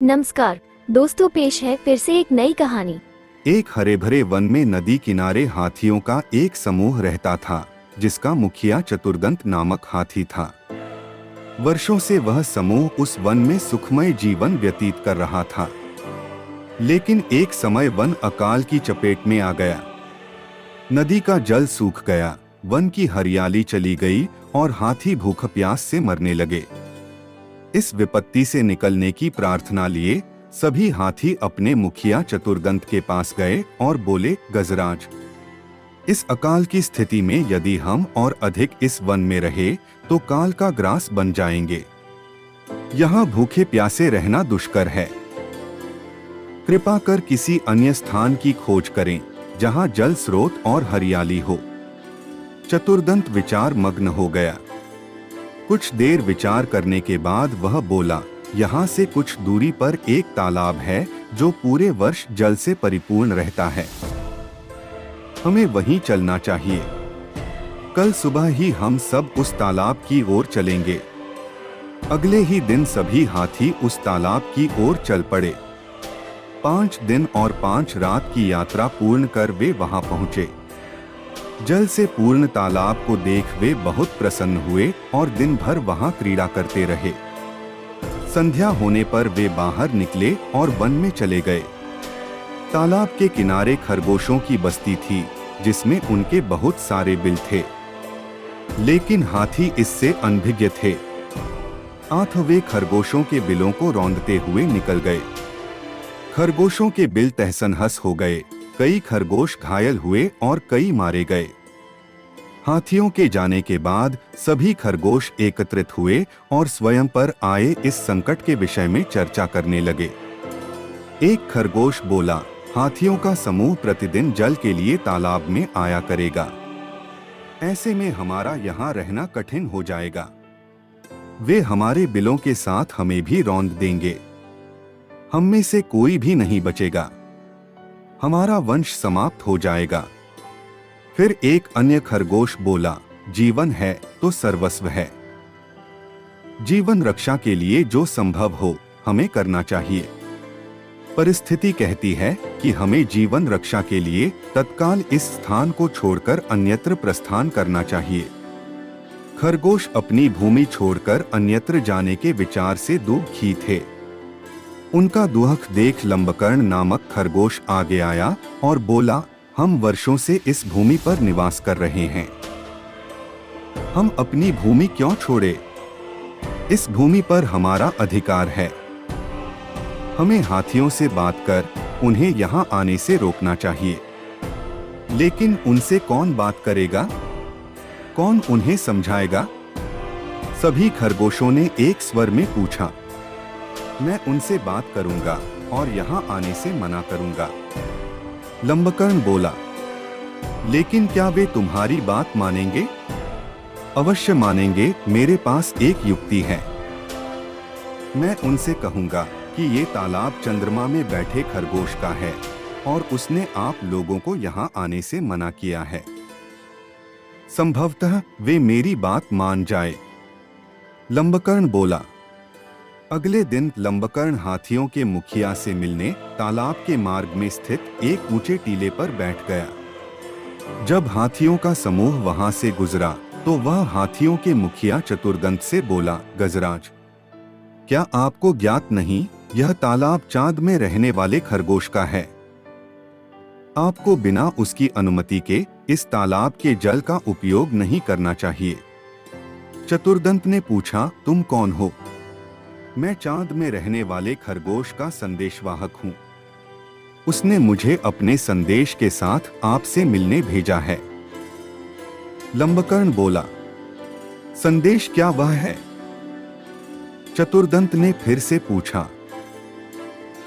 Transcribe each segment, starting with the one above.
नमस्कार दोस्तों, पेश है फिर से एक नई कहानी। एक हरे भरे वन में नदी किनारे हाथियों का एक समूह रहता था, जिसका मुखिया चतुर्दंत नामक हाथी था। वर्षों से वह समूह उस वन में सुखमय जीवन व्यतीत कर रहा था। लेकिन एक समय वन अकाल की चपेट में आ गया। नदी का जल सूख गया, वन की हरियाली चली गई और हाथी भूख प्यास से मरने लगे। इस विपत्ति से निकलने की प्रार्थना लिए सभी हाथी अपने मुखिया चतुर्दंत के पास गए और बोले, गजराज, इस अकाल की स्थिति में यदि हम और अधिक इस वन में रहे तो काल का ग्रास बन जाएंगे। यहाँ भूखे प्यासे रहना दुष्कर है। कृपा कर किसी अन्य स्थान की खोज करें जहाँ जल स्रोत और हरियाली हो। चतुर्दंत विचार मग्न हो गया। कुछ देर विचार करने के बाद वह बोला, यहाँ से कुछ दूरी पर एक तालाब है जो पूरे वर्ष जल से परिपूर्ण रहता है। हमें वहीं चलना चाहिए। कल सुबह ही हम सब उस तालाब की ओर चलेंगे। अगले ही दिन सभी हाथी उस तालाब की ओर चल पड़े। 5 दिन और 5 रात की यात्रा पूर्ण कर वे वहां पहुंचे। जल से पूर्ण तालाब को देख वे बहुत प्रसन्न हुए और दिन भर वहां क्रीड़ा करते रहे। संध्या होने पर वे बाहर निकले और वन में चले गए। तालाब के किनारे खरगोशों की बस्ती थी, जिसमें उनके बहुत सारे बिल थे। लेकिन हाथी इससे अनभिज्ञ थे। आठ वे खरगोशों के बिलों को रौंदते हुए निकल गए। खरगोशों के बिल तहस-नहस हो गए। कई खरगोश घायल हुए और कई मारे गए। हाथियों के जाने के बाद सभी खरगोश एकत्रित हुए और स्वयं पर आए इस संकट के विषय में चर्चा करने लगे। एक खरगोश बोला, हाथियों का समूह प्रतिदिन जल के लिए तालाब में आया करेगा। ऐसे में हमारा यहाँ रहना कठिन हो जाएगा। वे हमारे बिलों के साथ हमें भी रौंद देंगे। हम में से कोई भी नहीं बचेगा। हमारा वंश समाप्त हो जाएगा। फिर एक अन्य खरगोश बोला, जीवन है तो सर्वस्व है। जीवन रक्षा के लिए जो संभव हो हमें करना चाहिए। परिस्थिति कहती है कि हमें जीवन रक्षा के लिए तत्काल इस स्थान को छोड़कर अन्यत्र प्रस्थान करना चाहिए। खरगोश अपनी भूमि छोड़कर अन्यत्र जाने के विचार से दुखी थे। उनका दुख देख लंबकर्ण नामक खरगोश आगे आया और बोला, हम वर्षों से इस भूमि पर निवास कर रहे हैं। हम अपनी भूमि क्यों छोड़े? इस भूमि पर हमारा अधिकार है। हमें हाथियों से बात कर उन्हें यहाँ आने से रोकना चाहिए। लेकिन उनसे कौन बात करेगा? कौन उन्हें समझाएगा? सभी खरगोशों ने एक स्वर में पूछा। मैं उनसे बात करूंगा और यहाँ आने से मना करूंगा। लंबकर्ण बोला, लेकिन क्या वे तुम्हारी बात मानेंगे? अवश्य मानेंगे। मेरे पास एक युक्ति है। मैं उनसे कहूंगा कि ये तालाब चंद्रमा में बैठे खरगोश का है और उसने आप लोगों को यहाँ आने से मना किया है। संभवतः वे मेरी बात मान जाए। लंबकर्ण बोला। अगले दिन लंबकर्ण हाथियों के मुखिया से मिलने तालाब के मार्ग में स्थित एक ऊंचे टीले पर बैठ गया। जब हाथियों का समूह वहां से गुजरा तो वह हाथियों के मुखिया चतुर्दंत से बोला, गजराज, क्या आपको ज्ञात नहीं, यह तालाब चांद में रहने वाले खरगोश का है। आपको बिना उसकी अनुमति के इस तालाब के जल का उपयोग नहीं करना चाहिए। चतुर्दंत ने पूछा, तुम कौन हो? मैं चांद में रहने वाले खरगोश का संदेशवाहक हूँ। उसने मुझे अपने संदेश के साथ आपसे मिलने भेजा है। लंबकर्ण बोला, संदेश क्या वह है? चतुर्दंत ने फिर से पूछा।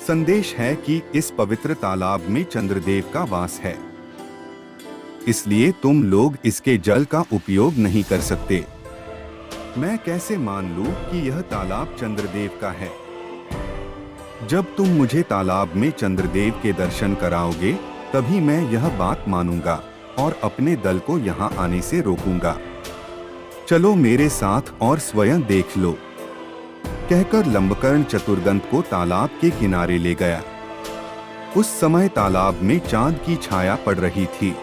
संदेश है कि इस पवित्र तालाब में चंद्रदेव का वास है, इसलिए तुम लोग इसके जल का उपयोग नहीं कर सकते। मैं कैसे मान लूं कि यह तालाब चंद्रदेव का है? जब तुम मुझे तालाब में चंद्रदेव के दर्शन कराओगे तभी मैं यह बात मानूंगा और अपने दल को यहाँ आने से रोकूंगा। चलो मेरे साथ और स्वयं देख लो। कहकर लंबकर्ण चतुर्दंत को तालाब के किनारे ले गया। उस समय तालाब में चांद की छाया पड़ रही थी।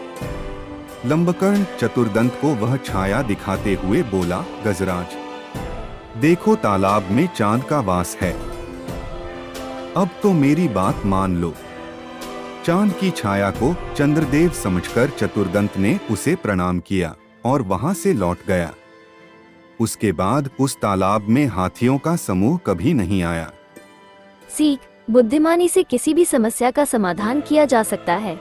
लंबकर्ण चतुर्दंत को वह छाया दिखाते हुए बोला, गजराज, देखो तालाब में चांद का वास है, अब तो मेरी बात मान लो। चांद की छाया को चंद्रदेव समझकर चतुर्दंत ने उसे प्रणाम किया और वहां से लौट गया। उसके बाद उस तालाब में हाथियों का समूह कभी नहीं आया। सीख, बुद्धिमानी से किसी भी समस्या का समाधान किया जा सकता है।